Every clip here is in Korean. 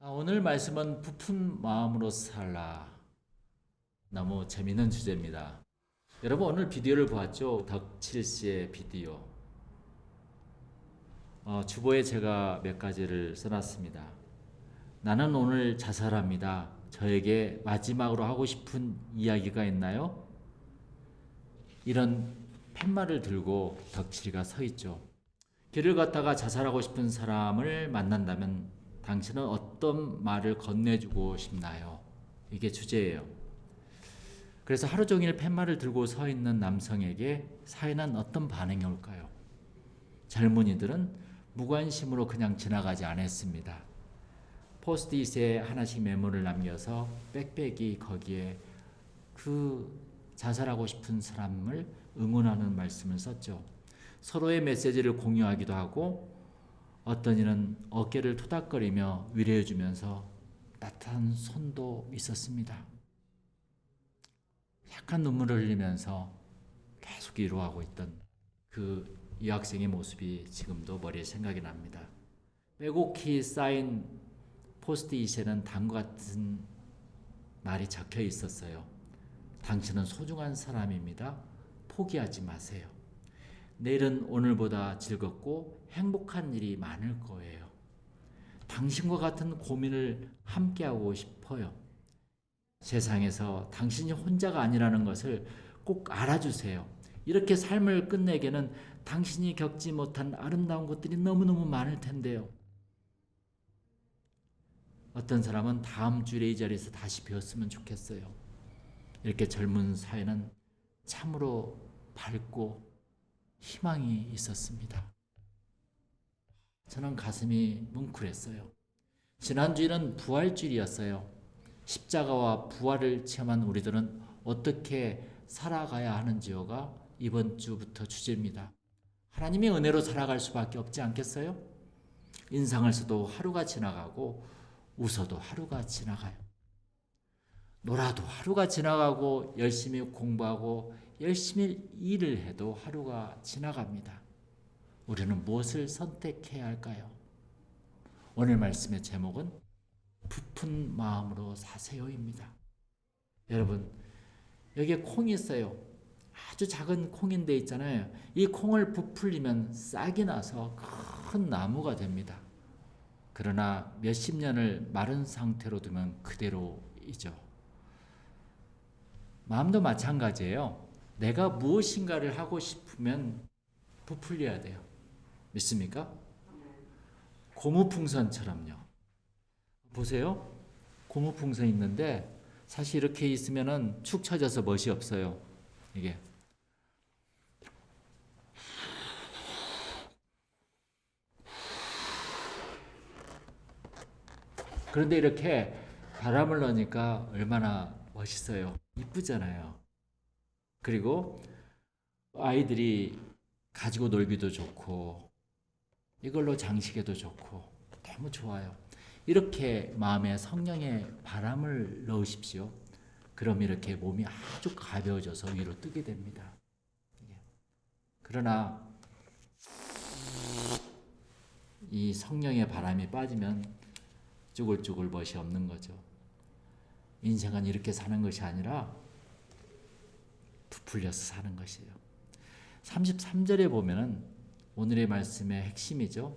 오늘 말씀은 부푼 마음으로 살라. 너무 재밌는 주제입니다. 여러분 오늘 비디오를 보았죠? 덕칠 씨의 비디오. 주보에 제가 몇 가지를 써놨습니다. 나는 오늘 자살합니다. 저에게 마지막으로 하고 싶은 이야기가 있나요? 이런 팻말을 들고 덕칠이가 서 있죠. 길을 걷다가 자살하고 싶은 사람을 만난다면 당신은 어떤 말을 건네주고 싶나요? 이게 주제예요. 그래서 하루 종일 팻말을 들고 서 있는 남성에게 사회는 어떤 반응이 올까요? 젊은이들은 무관심으로 그냥 지나가지 않았습니다. 포스트잇에 하나씩 메모를 남겨서 빽빽이 거기에 그 자살하고 싶은 사람을 응원하는 말씀을 썼죠. 서로의 메시지를 공유하기도 하고 어떤 이는 어깨를 토닥거리며 위로해주면서 따뜻한 손도 있었습니다. 약간 눈물을 흘리면서 계속 위로하고 있던 그 여학생의 모습이 지금도 머리에 생각이 납니다. 빼곡히 쌓인 포스트잇에는 다음과 같은 말이 적혀 있었어요. 당신은 소중한 사람입니다. 포기하지 마세요. 내일은 오늘보다 즐겁고 행복한 일이 많을 거예요. 당신과 같은 고민을 함께하고 싶어요. 세상에서 당신이 혼자가 아니라는 것을 꼭 알아주세요. 이렇게 삶을 끝내기에는 당신이 겪지 못한 아름다운 것들이 너무너무 많을 텐데요. 어떤 사람은 다음 주에 이 자리에서 다시 배웠으면 좋겠어요. 이렇게 젊은 사회는 참으로 밝고 희망이 있었습니다. 저는 가슴이 뭉클했어요. 지난주에는 부활주일이었어요. 십자가와 부활을 체험한 우리들은 어떻게 살아가야 하는지요가 이번 주부터 주제입니다. 하나님의 은혜로 살아갈 수밖에 없지 않겠어요? 인상을 써도 하루가 지나가고 웃어도 하루가 지나가요. 놀아도 하루가 지나가고 열심히 공부하고 열심히 일을 해도 하루가 지나갑니다. 우리는 무엇을 선택해야 할까요? 오늘 말씀의 제목은 부푼 마음으로 사세요입니다. 여러분, 여기에 콩이 있어요. 아주 작은 콩인데 있잖아요. 이 콩을 부풀리면 싹이 나서 큰 나무가 됩니다. 그러나 몇십 년을 마른 상태로 두면 그대로이죠. 마음도 마찬가지예요. 내가 무엇인가를 하고 싶으면 부풀려야 돼요. 믿습니까? 고무풍선처럼요. 보세요. 고무풍선 있는데 사실 이렇게 있으면은 축 처져서 멋이 없어요. 이게. 그런데 이렇게 바람을 넣으니까 얼마나 멋있어요. 이쁘잖아요. 그리고 아이들이 가지고 놀기도 좋고 이걸로 장식해도 좋고 너무 좋아요. 이렇게 마음에 성령의 바람을 넣으십시오. 그럼 이렇게 몸이 아주 가벼워져서 위로 뜨게 됩니다. 그러나 이 성령의 바람이 빠지면 쭈글쭈글 멋이 없는 거죠. 인생은 이렇게 사는 것이 아니라 부풀려서 사는 것이에요. 33절에 보면은 오늘의 말씀의 핵심이죠.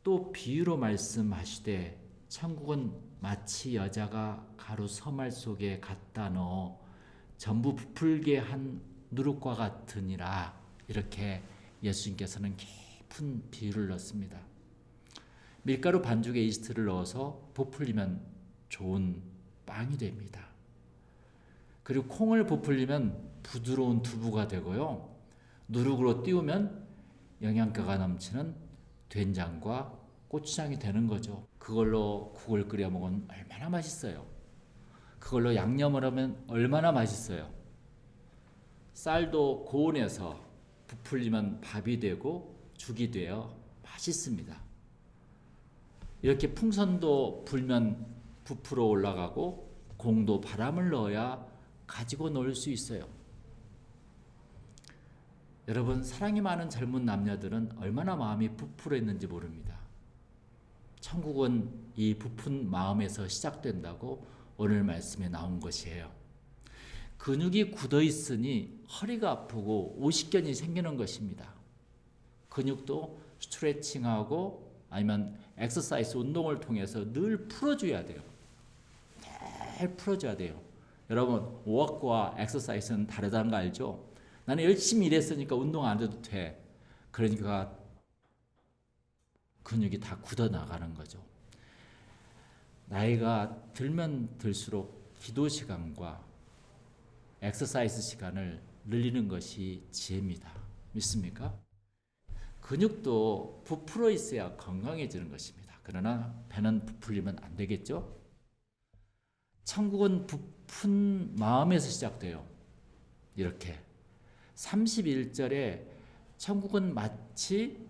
또 비유로 말씀하시되 천국은 마치 여자가 가루 서말 속에 갖다 넣어 전부 부풀게 한 누룩과 같으니라. 이렇게 예수님께서는 깊은 비유를 넣습니다. 밀가루 반죽에 이스트를 넣어서 부풀리면 좋은 빵이 됩니다. 그리고 콩을 부풀리면 부드러운 두부가 되고요. 누룩으로 띄우면 영양가가 넘치는 된장과 고추장이 되는 거죠. 그걸로 국을 끓여 먹으면 얼마나 맛있어요. 그걸로 양념을 하면 얼마나 맛있어요. 쌀도 고온에서 부풀리면 밥이 되고 죽이 되어 맛있습니다. 이렇게 풍선도 불면 부풀어 올라가고 공도 바람을 넣어야 가지고 놀 수 있어요. 여러분, 사랑이 많은 젊은 남녀들은 얼마나 마음이 부풀어 있는지 모릅니다. 천국은 이 부푼 마음에서 시작된다고 오늘 말씀에 나온 것이에요. 근육이 굳어 있으니 허리가 아프고 오십견이 생기는 것입니다. 근육도 스트레칭하고 아니면 엑서사이즈 운동을 통해서 늘 풀어줘야 돼요. 늘 풀어줘야 돼요. 여러분, 워크와 엑서사이즈는 다르다는 거 알죠? 나는 열심히 일했으니까 운동 안 해도 돼. 그러니까 근육이 다 굳어 나가는 거죠. 나이가 들면 들수록 기도 시간과 엑서사이즈 시간을 늘리는 것이 지혜입니다. 믿습니까? 근육도 부풀어 있어야 건강해지는 것입니다. 그러나 배는 부풀리면 안 되겠죠? 천국은 부푼 마음에서 시작돼요. 이렇게 31절에 천국은 마치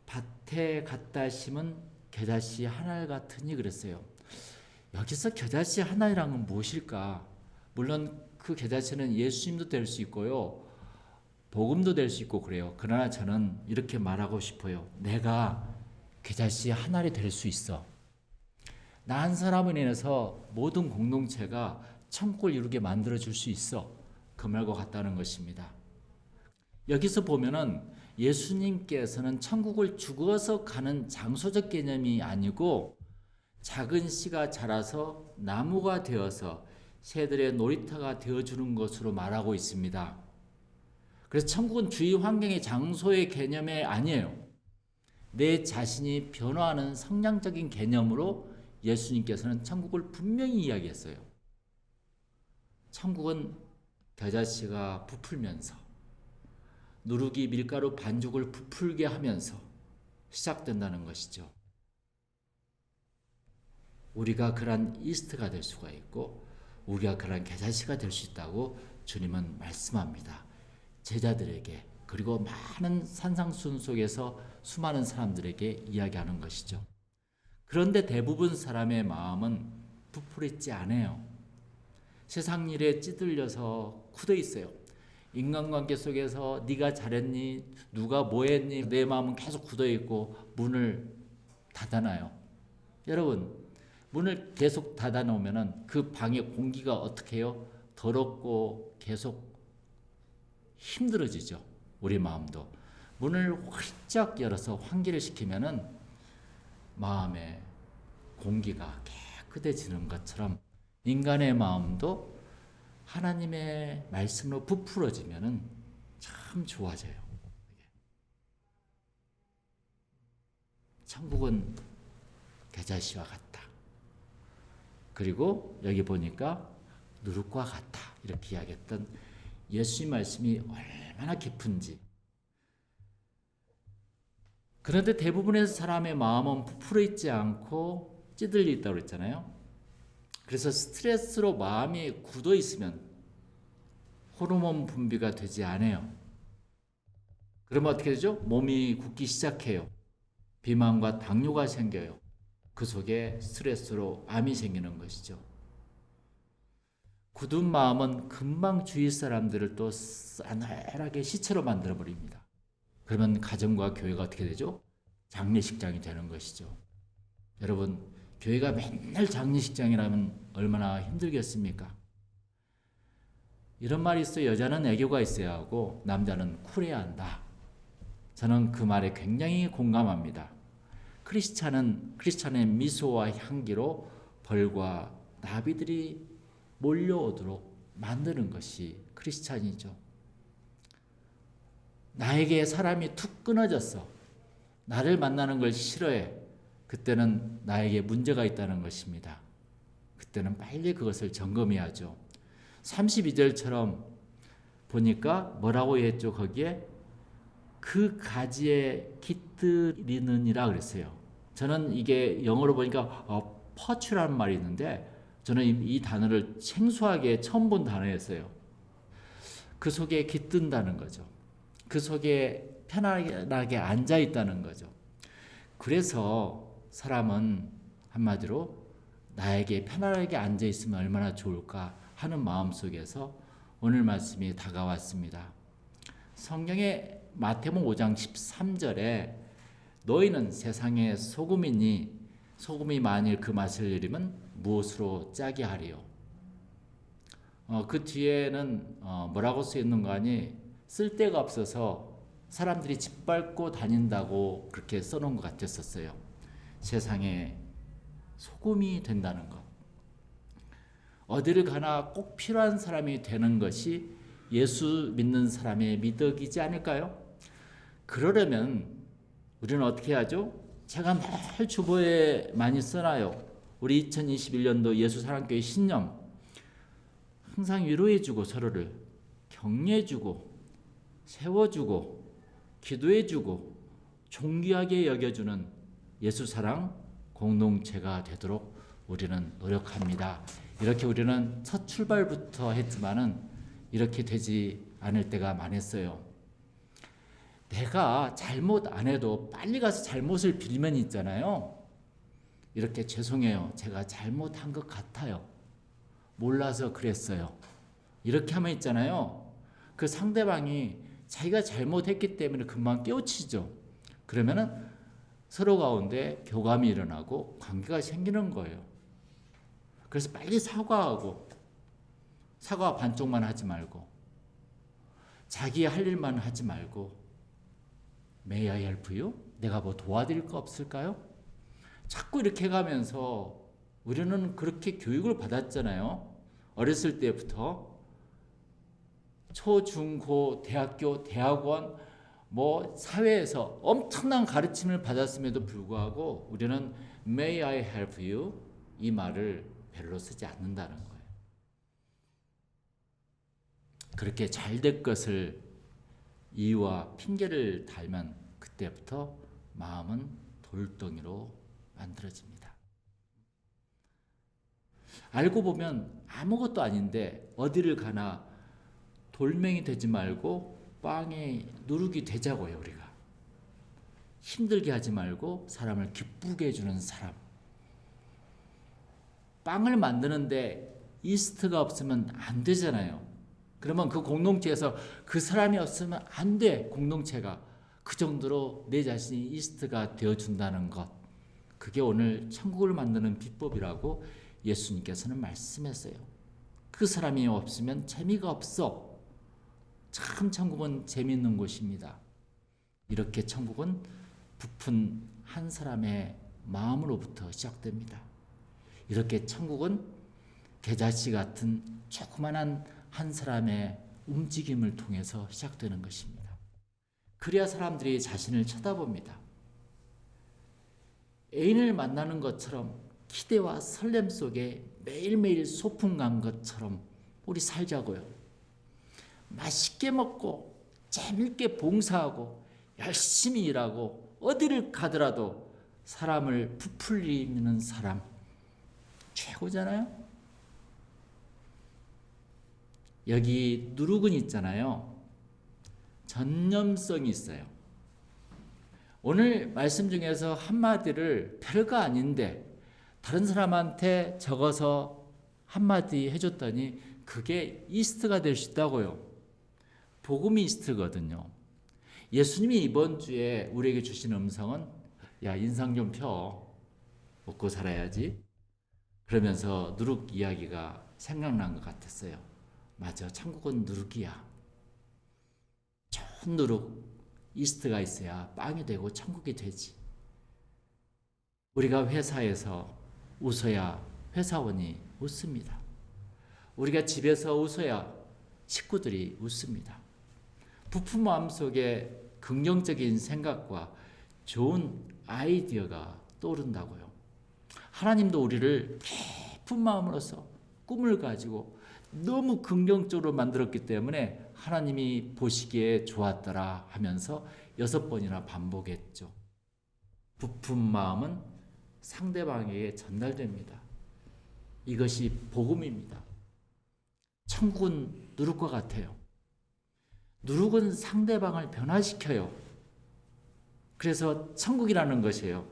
밭에 갖다 심은 겨자씨 한 알 같으니 그랬어요. 여기서 겨자씨 한 알이란 건 무엇일까? 물론 그 겨자씨는 예수님도 될 수 있고요. 복음도 될 수 있고 그래요. 그러나 저는 이렇게 말하고 싶어요. 내가 겨자씨 한 알이 될 수 있어. 나 한 사람으로 인해서 모든 공동체가 천국을 이루게 만들어줄 수 있어. 그 말과 같다는 것입니다. 여기서 보면은 예수님께서는 천국을 죽어서 가는 장소적 개념이 아니고 작은 씨가 자라서 나무가 되어서 새들의 놀이터가 되어주는 것으로 말하고 있습니다. 그래서 천국은 주위 환경의 장소의 개념이 아니에요. 내 자신이 변화하는 성량적인 개념으로 예수님께서는 천국을 분명히 이야기했어요. 천국은 겨자씨가 부풀면서 누룩이 밀가루 반죽을 부풀게 하면서 시작된다는 것이죠. 우리가 그런 이스트가 될 수가 있고 우리가 그런 겨자씨가 될 수 있다고 주님은 말씀합니다. 제자들에게 그리고 많은 산상순 속에서 수많은 사람들에게 이야기하는 것이죠. 그런데 대부분 사람의 마음은 부풀어 있지 않아요. 세상 일에 찌들려서 굳어 있어요. 인간관계 속에서 네가 잘했니? 누가 뭐했니? 내 마음은 계속 굳어 있고 문을 닫아놔요. 여러분, 문을 계속 닫아놓으면 그 방의 공기가 어떻게 해요? 더럽고 계속 힘들어지죠. 우리 마음도. 문을 활짝 열어서 환기를 시키면은 마음의 공기가 깨끗해지는 것처럼 인간의 마음도 하나님의 말씀으로 부풀어지면은 참 좋아져요. 천국은 겨자씨와 같다. 그리고 여기 보니까 누룩과 같다. 이렇게 이야기했던 예수님 말씀이 얼마나 깊은지. 그런데 대부분의 사람의 마음은 부풀어 있지 않고 찌들려 있다고 그랬잖아요. 그래서 스트레스로 마음이 굳어 있으면 호르몬 분비가 되지 않아요. 그러면 어떻게 되죠? 몸이 굳기 시작해요. 비만과 당뇨가 생겨요. 그 속에 스트레스로 암이 생기는 것이죠. 굳은 마음은 금방 주위 사람들을 또 싸늘하게 시체로 만들어버립니다. 그러면 가정과 교회가 어떻게 되죠? 장례식장이 되는 것이죠. 여러분, 교회가 맨날 장례식장이라면 얼마나 힘들겠습니까? 이런 말이 있어요. 여자는 애교가 있어야 하고 남자는 쿨해야 한다. 저는 그 말에 굉장히 공감합니다. 크리스찬의 미소와 향기로 벌과 나비들이 몰려오도록 만드는 것이 크리스찬이죠. 나에게 사람이 툭 끊어졌어. 나를 만나는 걸 싫어해. 그때는 나에게 문제가 있다는 것입니다. 그때는 빨리 그것을 점검해야죠. 32절처럼 보니까 뭐라고 했죠? 거기에 그 가지에 깃들이느니라 그랬어요. 저는 이게 영어로 보니까 퍼츄라는 말이 있는데 저는 이 단어를 생소하게 처음 본 단어였어요. 그 속에 깃든다는 거죠. 그 속에 편안하게 앉아 있다는 거죠. 그래서 사람은 한마디로 나에게 편안하게 앉아 있으면 얼마나 좋을까 하는 마음 속에서 오늘 말씀이 다가왔습니다. 성경의 마태복음 5장 13절에 너희는 세상의 소금이니 소금이 만일 그 맛을 잃으면 무엇으로 짜게 하리요. 그 뒤에는 뭐라고 쓰여 있는 거 아니? 쓸데가 없어서 사람들이 짓밟고 다닌다고 그렇게 써놓은 것 같았었어요. 세상에 소금이 된다는 것. 어디를 가나 꼭 필요한 사람이 되는 것이 예수 믿는 사람의 미덕이지 않을까요? 그러려면 우리는 어떻게 하죠? 제가 늘 주보에 많이 써놔요. 우리 2021년도 예수사랑교회 신념. 항상 위로해주고 서로를 격려해주고 세워주고 기도해주고 존귀하게 여겨주는 예수사랑 공동체가 되도록 우리는 노력합니다. 이렇게 우리는 첫 출발부터 했지만은 이렇게 되지 않을 때가 많았어요. 내가 잘못 안 해도 빨리 가서 잘못을 빌면 있잖아요. 이렇게 죄송해요. 제가 잘못한 것 같아요. 몰라서 그랬어요. 이렇게 하면 있잖아요. 그 상대방이 자기가 잘못했기 때문에 금방 깨우치죠. 그러면은 서로 가운데 교감이 일어나고 관계가 생기는 거예요. 그래서 빨리 사과하고 사과 반쪽만 하지 말고 자기 할 일만 하지 말고 May I help you? 내가 뭐 도와드릴 거 없을까요? 자꾸 이렇게 가면서 우리는 그렇게 교육을 받았잖아요. 어렸을 때부터 초, 중, 고, 대학교, 대학원 뭐 사회에서 엄청난 가르침을 받았음에도 불구하고 우리는 May I help you? 이 말을 별로 쓰지 않는다는 거예요. 그렇게 잘 될 것을 이유와 핑계를 달면 그때부터 마음은 돌덩이로 만들어집니다. 알고 보면 아무것도 아닌데 어디를 가나 돌멩이 되지 말고 빵에 누룩이 되자고요. 우리가 힘들게 하지 말고 사람을 기쁘게 해주는 사람. 빵을 만드는데 이스트가 없으면 안 되잖아요. 그러면 그 공동체에서 그 사람이 없으면 안 돼. 공동체가 그 정도로 내 자신이 이스트가 되어준다는 것. 그게 오늘 천국을 만드는 비법이라고 예수님께서는 말씀했어요. 그 사람이 없으면 재미가 없어. 참 천국은 재미있는 곳입니다. 이렇게 천국은 부푼 한 사람의 마음으로부터 시작됩니다. 이렇게 천국은 겨자씨 같은 조그만한 한 사람의 움직임을 통해서 시작되는 것입니다. 그래야 사람들이 자신을 쳐다봅니다. 애인을 만나는 것처럼 기대와 설렘 속에 매일매일 소풍 간 것처럼 우리 살자고요. 맛있게 먹고 재밌게 봉사하고 열심히 일하고 어디를 가더라도 사람을 부풀리는 사람 최고잖아요. 여기 누룩은 있잖아요. 전념성이 있어요. 오늘 말씀 중에서 한마디를 별거 아닌데 다른 사람한테 적어서 한마디 해줬더니 그게 이스트가 될 수 있다고요. 복음이 이스트거든요. 예수님이 이번 주에 우리에게 주신 음성은 야 인상 좀 펴. 먹고 살아야지. 그러면서 누룩 이야기가 생각난 것 같았어요. 맞아. 천국은 누룩이야. 좋은 누룩, 이스트가 있어야 빵이 되고 천국이 되지. 우리가 회사에서 웃어야 회사원이 웃습니다. 우리가 집에서 웃어야 식구들이 웃습니다. 부푼 마음속에 긍정적인 생각과 좋은 아이디어가 떠오른다고요. 하나님도 우리를 깊은 마음으로서 꿈을 가지고 너무 긍정적으로 만들었기 때문에 하나님이 보시기에 좋았더라 하면서 6번이나 반복했죠. 부푼 마음은 상대방에게 전달됩니다. 이것이 복음입니다. 천국은 누룩과 같아요. 누룩은 상대방을 변화시켜요. 그래서 천국이라는 것이에요.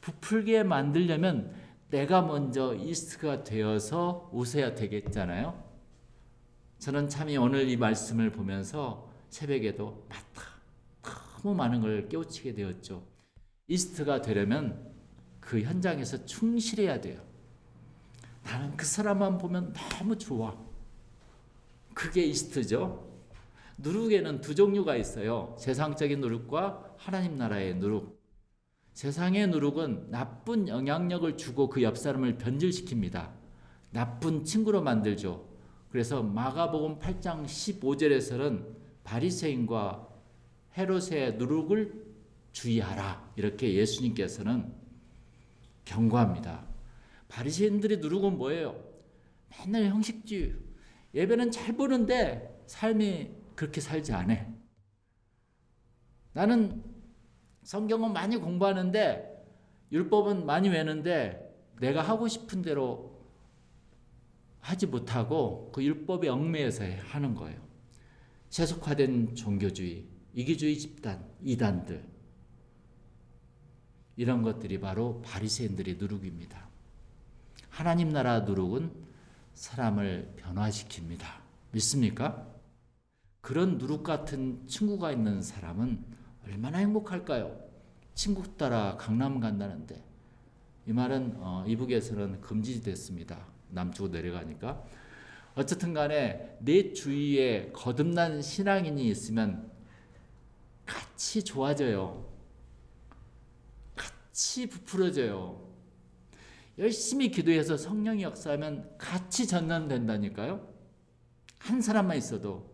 부풀게 만들려면 내가 먼저 이스트가 되어서 웃어야 되겠잖아요. 저는 참이 오늘 이 말씀을 보면서 새벽에도 맞다. 너무 많은 걸 깨우치게 되었죠. 이스트가 되려면 그 현장에서 충실해야 돼요. 나는 그 사람만 보면 너무 좋아. 그게 이스트죠. 누룩에는 두 종류가 있어요. 세상적인 누룩과 하나님 나라의 누룩. 세상의 누룩은 나쁜 영향력을 주고 그 옆 사람을 변질시킵니다. 나쁜 친구로 만들죠. 그래서 마가복음 8장 15절에서는 바리새인과 헤롯의 누룩을 주의하라, 이렇게 예수님께서는 경고합니다. 바리새인들의 누룩은 뭐예요? 맨날 형식주의. 예배는 잘 보는데 삶이 그렇게 살지 않아. 나는 성경은 많이 공부하는데 율법은 많이 외는데 내가 하고 싶은 대로 하지 못하고 그 율법에 얽매여서 하는 거예요. 세속화된 종교주의, 이기주의 집단, 이단들, 이런 것들이 바로 바리새인들의 누룩입니다. 하나님 나라 누룩은 사람을 변화시킵니다. 믿습니까? 그런 누룩 같은 친구가 있는 사람은 얼마나 행복할까요? 친구 따라 강남 간다는데, 이 말은 이북에서는 금지됐습니다. 남쪽으로 내려가니까. 어쨌든 간에 내 주위에 거듭난 신앙인이 있으면 같이 좋아져요. 같이 부풀어져요. 열심히 기도해서 성령이 역사하면 같이 전환된다니까요. 한 사람만 있어도.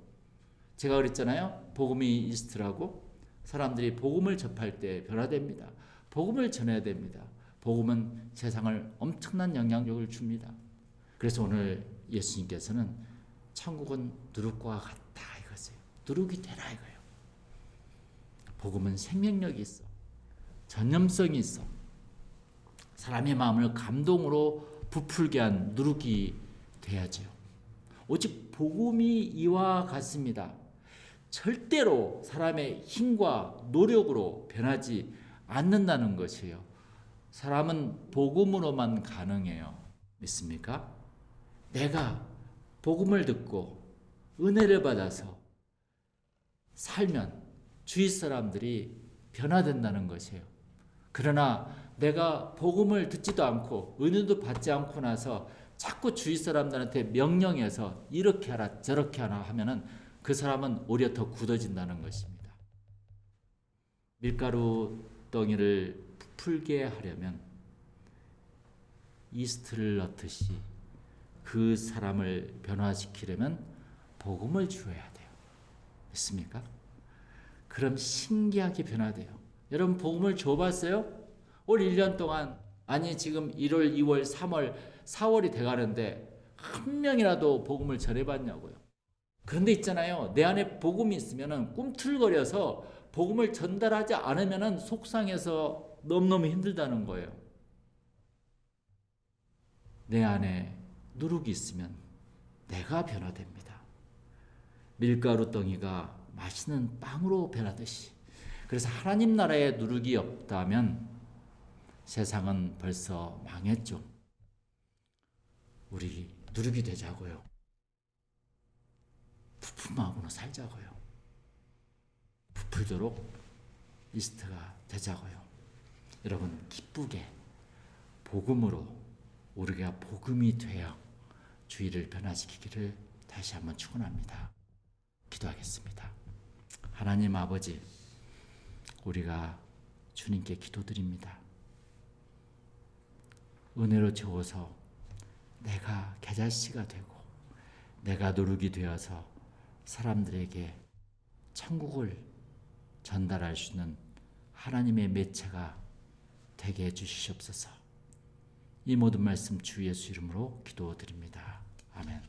제가 그랬잖아요. 복음이 이스트라고. 사람들이 복음을 접할 때 변화됩니다. 복음을 전해야 됩니다. 복음은 세상을 엄청난 영향력을 줍니다. 그래서 오늘 예수님께서는 천국은 누룩과 같다 이거세요. 누룩이 되라 이거예요. 복음은 생명력이 있어. 전념성이 있어. 사람의 마음을 감동으로 부풀게 한 누룩이 돼야죠. 오직 복음이 이와 같습니다. 절대로 사람의 힘과 노력으로 변하지 않는다는 것이에요. 사람은 복음으로만 가능해요. 믿습니까? 내가 복음을 듣고 은혜를 받아서 살면 주위 사람들이 변화된다는 것이에요. 그러나 내가 복음을 듣지도 않고 은혜도 받지 않고 나서 자꾸 주위 사람들한테 명령해서 이렇게 하라 저렇게 하라 하면은 그 사람은 오히려 더 굳어진다는 것입니다. 밀가루 덩이를 부풀게 하려면 이스트를 넣듯이 그 사람을 변화시키려면 복음을 주어야 돼요. 믿습니까? 그럼 신기하게 변화돼요. 여러분 복음을 줘봤어요? 올 1년 동안, 아니 지금 1월, 2월, 3월, 4월이 돼가는데 한 명이라도 복음을 전해봤냐고요. 그런데 있잖아요. 내 안에 복음이 있으면 꿈틀거려서 복음을 전달하지 않으면 속상해서 너무너무 힘들다는 거예요. 내 안에 누룩이 있으면 내가 변화됩니다. 밀가루 덩이가 맛있는 빵으로 변하듯이. 그래서 하나님 나라에 누룩이 없다면 세상은 벌써 망했죠. 우리 누룩이 되자고요. 부품하고는 살자고요. 부풀도록 이스트가 되자고요. 여러분 기쁘게 복음으로 우리가 복음이 되어 주위를 변화시키기를 다시 한번 축원합니다. 기도하겠습니다. 하나님 아버지, 우리가 주님께 기도드립니다. 은혜로 채워서 내가 겨자씨가 되고 내가 누룩이 되어서 사람들에게 천국을 전달할 수 있는 하나님의 매체가 되게 해주시옵소서. 이 모든 말씀 주 예수 이름으로 기도드립니다. 아멘.